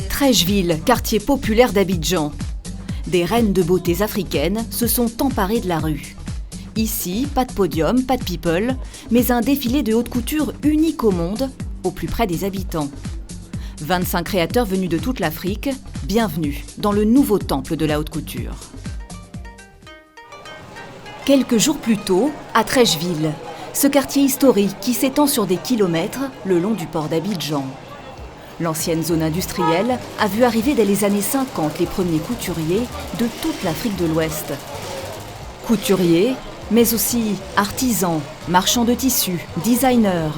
Treichville, quartier populaire d'Abidjan. Des reines de beauté africaines se sont emparées de la rue. Ici, pas de podium, pas de people, mais un défilé de haute couture unique au monde, au plus près des habitants. 25 créateurs venus de toute l'Afrique, bienvenue dans le nouveau temple de la haute couture. Quelques jours plus tôt, à Treichville, ce quartier historique qui s'étend sur des kilomètres le long du port d'Abidjan. L'ancienne zone industrielle a vu arriver dès les années 50 les premiers couturiers de toute l'Afrique de l'Ouest. Couturiers, mais aussi artisans, marchands de tissus, designers,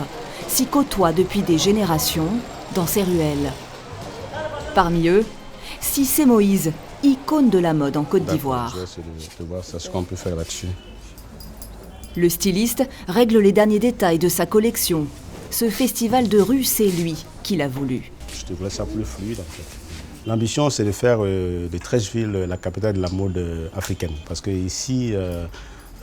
s'y côtoient depuis des générations dans ces ruelles. Parmi eux, Cissé Moïse, icône de la mode en Côte d'Ivoire. De voir ce qu'on peut faire là-dessus. Le styliste règle les derniers détails de sa collection. Ce festival de rue, c'est lui qui l'a voulu. Je voulais ça plus fluide en fait. L'ambition, c'est de faire de Treichville la capitale de la mode africaine. Parce que ici,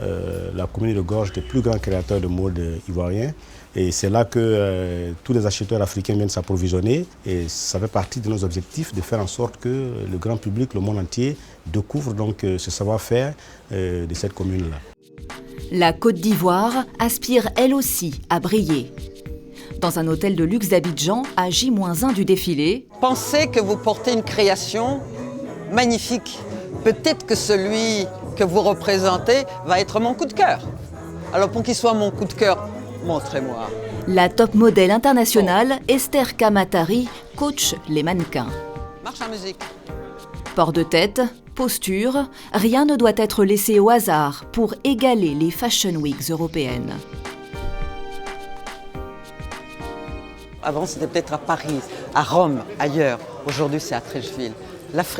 la commune de Gorge est le plus grand créateur de mode ivoirien. Et c'est là que tous les acheteurs africains viennent s'approvisionner. Et ça fait partie de nos objectifs de faire en sorte que le grand public, le monde entier, découvre donc ce savoir-faire de cette commune-là. La Côte d'Ivoire aspire elle aussi à briller. Dans un hôtel de luxe d'Abidjan, à J-1 du défilé. Pensez que vous portez une création magnifique. Peut-être que celui que vous représentez va être mon coup de cœur. Alors pour qu'il soit mon coup de cœur, montrez-moi. La top modèle internationale, Esther Kamatari, coach les mannequins. Marche à musique. Port de tête, posture, rien ne doit être laissé au hasard pour égaler les Fashion Weeks européennes. Avant, c'était peut-être à Paris, à Rome, ailleurs. Aujourd'hui, c'est à Treichville.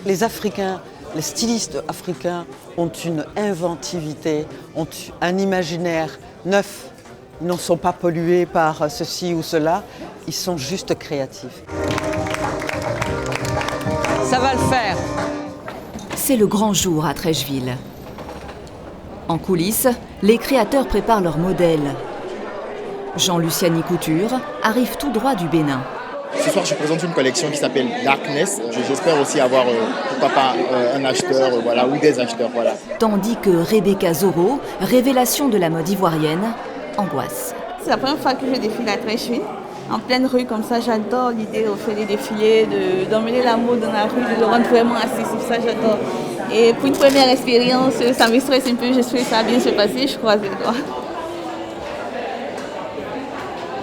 Les Africains, les stylistes africains ont une inventivité, ont un imaginaire neuf. Ils ne sont pas pollués par ceci ou cela. Ils sont juste créatifs. Ça va le faire. C'est le grand jour à Treichville. En coulisses, les créateurs préparent leurs modèles. Jean-Luciani Couture arrive tout droit du Bénin. Ce soir, je présente une collection qui s'appelle Darkness. J'espère aussi avoir, pourquoi pas, un acheteur ou des acheteurs. Voilà. Tandis que Rebecca Zoro, révélation de la mode ivoirienne, angoisse. C'est la première fois que je défile à Treichville. En pleine rue comme ça, j'adore l'idée de faire des défilés, d'emmener la mode dans la rue, de le rendre vraiment accessible, ça j'adore. Et pour une première expérience, ça me stresse un peu, j'espère que ça va bien se passer, je croise les doigts.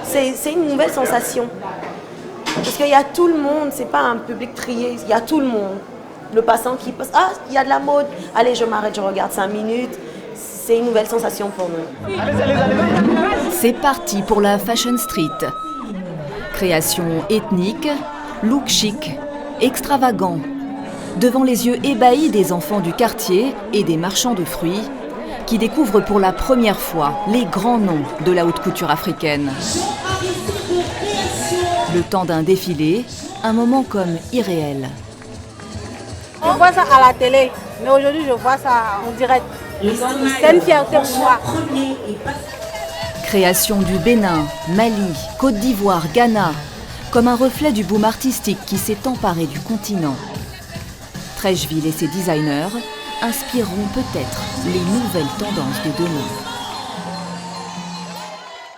C'est une nouvelle sensation. Parce qu'il y a tout le monde, c'est pas un public trié, il y a tout le monde. Le passant qui passe, ah, il y a de la mode, allez, je m'arrête, je regarde 5 minutes. C'est une nouvelle sensation pour nous. C'est parti pour la Fashion Street. Création ethnique, look chic, extravagant. Devant les yeux ébahis des enfants du quartier et des marchands de fruits, qui découvrent pour la première fois les grands noms de la haute couture africaine. Le temps d'un défilé, un moment comme irréel. On voit ça à la télé, mais aujourd'hui je vois ça en direct. C'est une fierté pour moi. Création du Bénin, Mali, Côte d'Ivoire, Ghana, comme un reflet du boom artistique qui s'est emparé du continent. Treichville et ses designers inspireront peut-être les nouvelles tendances de demain.